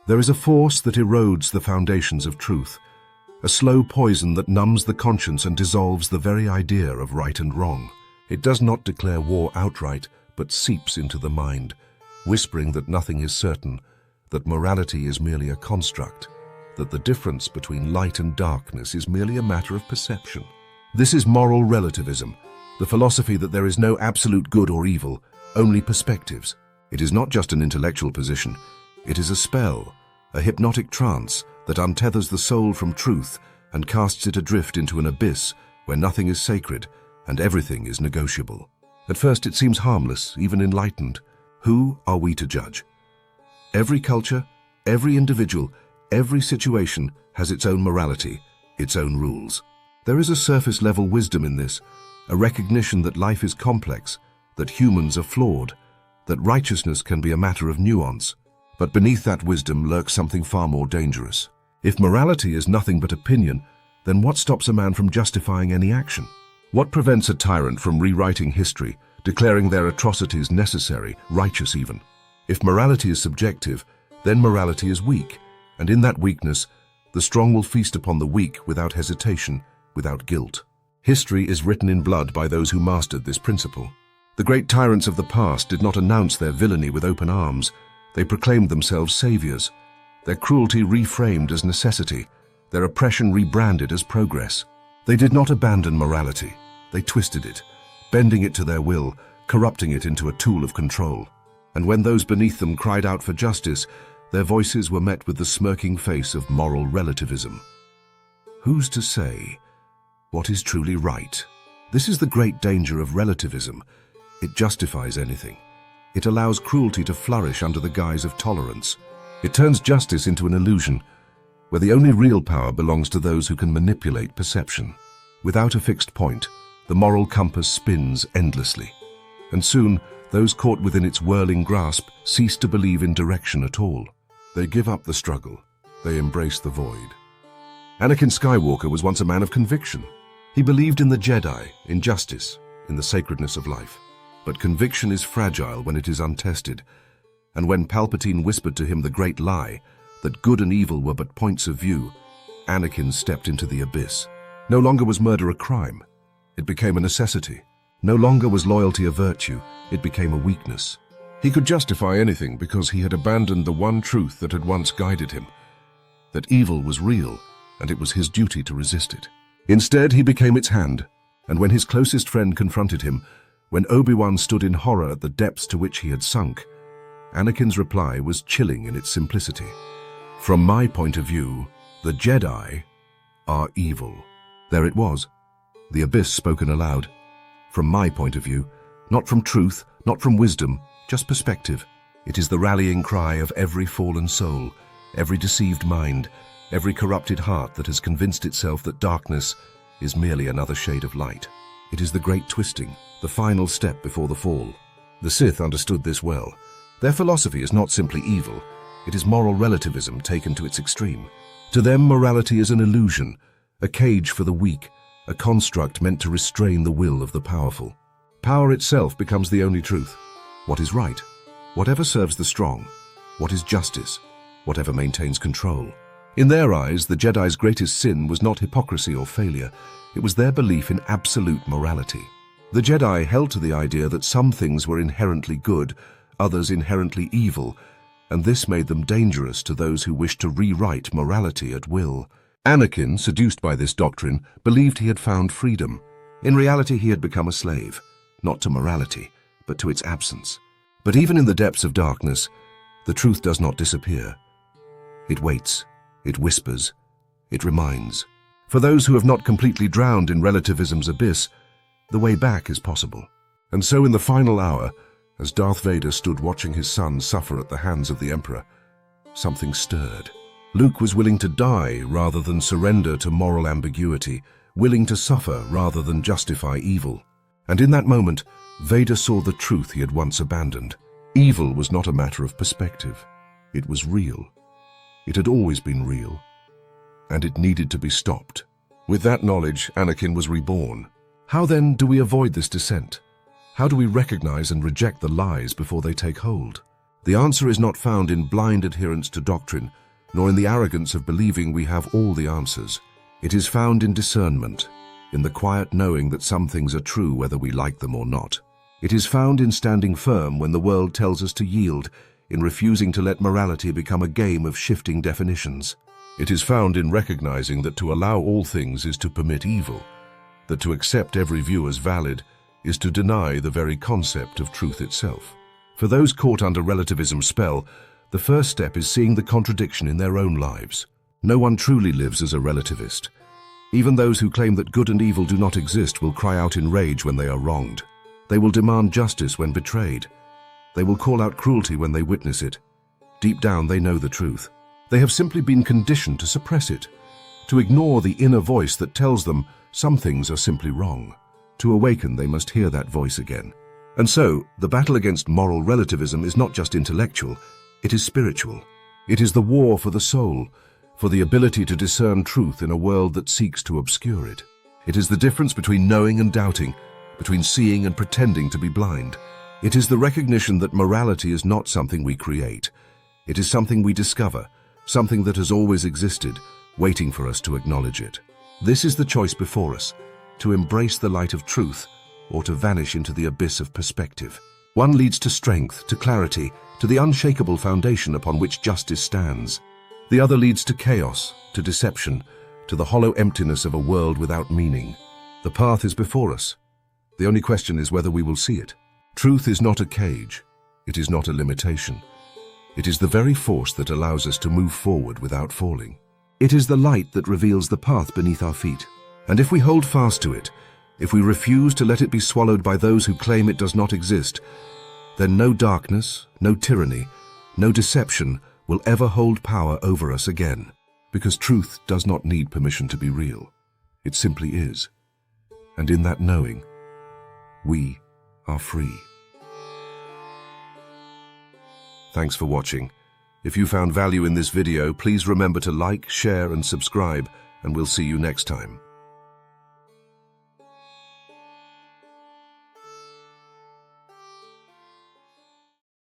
There is a force that erodes the foundations of truth, a slow poison that numbs the conscience and dissolves the very idea of right and wrong. It does not declare war outright, but seeps into the mind, whispering that nothing is certain, that morality is merely a construct, that the difference between light and darkness is merely a matter of perception. This is moral relativism, the philosophy that there is no absolute good or evil, only perspectives. It is not just an intellectual position, it is a spell, a hypnotic trance that untethers the soul from truth and casts it adrift into an abyss where nothing is sacred and everything is negotiable. At first it seems harmless, even enlightened. Who are we to judge? Every culture, every individual, every situation has its own morality, its own rules. There is a surface-level wisdom in this, a recognition that life is complex, that humans are flawed, that righteousness can be a matter of nuance. But beneath that wisdom lurks something far more dangerous. If morality is nothing but opinion, then what stops a man from justifying any action? What prevents a tyrant from rewriting history, declaring their atrocities necessary, righteous even? If morality is subjective, then morality is weak, and in that weakness, the strong will feast upon the weak without hesitation, without guilt. History is written in blood by those who mastered this principle. The great tyrants of the past did not announce their villainy with open arms. They proclaimed themselves saviors, their cruelty reframed as necessity, their oppression rebranded as progress. They did not abandon morality, they twisted it, bending it to their will, corrupting it into a tool of control. And when those beneath them cried out for justice, their voices were met with the smirking face of moral relativism. Who's to say what is truly right? This is the great danger of relativism. It justifies anything. It allows cruelty to flourish under the guise of tolerance. It turns justice into an illusion, where the only real power belongs to those who can manipulate perception. Without a fixed point, the moral compass spins endlessly, and soon those caught within its whirling grasp cease to believe in direction at all. They give up the struggle. They embrace the void. Anakin Skywalker was once a man of conviction. He believed in the Jedi, in justice, in the sacredness of life. But conviction is fragile when it is untested, and when Palpatine whispered to him the great lie, that good and evil were but points of view, Anakin stepped into the abyss. No longer was murder a crime. It became a necessity. No longer was loyalty a virtue. It became a weakness. He could justify anything because he had abandoned the one truth that had once guided him, that evil was real, and it was his duty to resist it. Instead, he became its hand, and when his closest friend confronted him, when Obi-Wan stood in horror at the depths to which he had sunk, Anakin's reply was chilling in its simplicity. From my point of view, the Jedi are evil. There it was, the abyss spoken aloud. From my point of view, not from truth, not from wisdom, just perspective. It is the rallying cry of every fallen soul, every deceived mind, every corrupted heart that has convinced itself that darkness is merely another shade of light. It is the great twisting, the final step before the fall. The Sith understood this well. Their philosophy is not simply evil, it is moral relativism taken to its extreme. To them, morality is an illusion, a cage for the weak, a construct meant to restrain the will of the powerful. Power itself becomes the only truth. What is right? Whatever serves the strong. What is justice? Whatever maintains control. In their eyes, the Jedi's greatest sin was not hypocrisy or failure. It was their belief in absolute morality. The Jedi held to the idea that some things were inherently good, others inherently evil, and this made them dangerous to those who wished to rewrite morality at will. Anakin, seduced by this doctrine, believed he had found freedom. In reality, he had become a slave, not to morality, but to its absence. But even in the depths of darkness, the truth does not disappear. It waits, it whispers, it reminds. For those who have not completely drowned in relativism's abyss, the way back is possible. And so in the final hour, as Darth Vader stood watching his son suffer at the hands of the Emperor, something stirred. Luke was willing to die rather than surrender to moral ambiguity, willing to suffer rather than justify evil. And in that moment, Vader saw the truth he had once abandoned. Evil was not a matter of perspective. It was real. It had always been real. And it needed to be stopped. With that knowledge, Anakin was reborn. How then do we avoid this descent? How do we recognize and reject the lies before they take hold? The answer is not found in blind adherence to doctrine, nor in the arrogance of believing we have all the answers. It is found in discernment, in the quiet knowing that some things are true whether we like them or not. It is found in standing firm when the world tells us to yield, in refusing to let morality become a game of shifting definitions. It is found in recognizing that to allow all things is to permit evil, that to accept every view as valid is to deny the very concept of truth itself. For those caught under relativism's spell, the first step is seeing the contradiction in their own lives. No one truly lives as a relativist. Even those who claim that good and evil do not exist will cry out in rage when they are wronged. They will demand justice when betrayed. They will call out cruelty when they witness it. Deep down, they know the truth. They have simply been conditioned to suppress it, to ignore the inner voice that tells them some things are simply wrong. To awaken, they must hear that voice again. And so, the battle against moral relativism is not just intellectual, it is spiritual. It is the war for the soul, for the ability to discern truth in a world that seeks to obscure it. It is the difference between knowing and doubting, between seeing and pretending to be blind. It is the recognition that morality is not something we create. It is something we discover, something that has always existed, waiting for us to acknowledge it. This is the choice before us, to embrace the light of truth or to vanish into the abyss of perspective. One leads to strength, to clarity, to the unshakable foundation upon which justice stands. The other leads to chaos, to deception, to the hollow emptiness of a world without meaning. The path is before us. The only question is whether we will see it. Truth is not a cage. It is not a limitation. It is the very force that allows us to move forward without falling. It is the light that reveals the path beneath our feet. And if we hold fast to it, if we refuse to let it be swallowed by those who claim it does not exist, then no darkness, no tyranny, no deception will ever hold power over us again. Because truth does not need permission to be real. It simply is. And in that knowing, we are free. Thanks for watching. If you found value in this video, please remember to like, share, and subscribe, and we'll see you next time.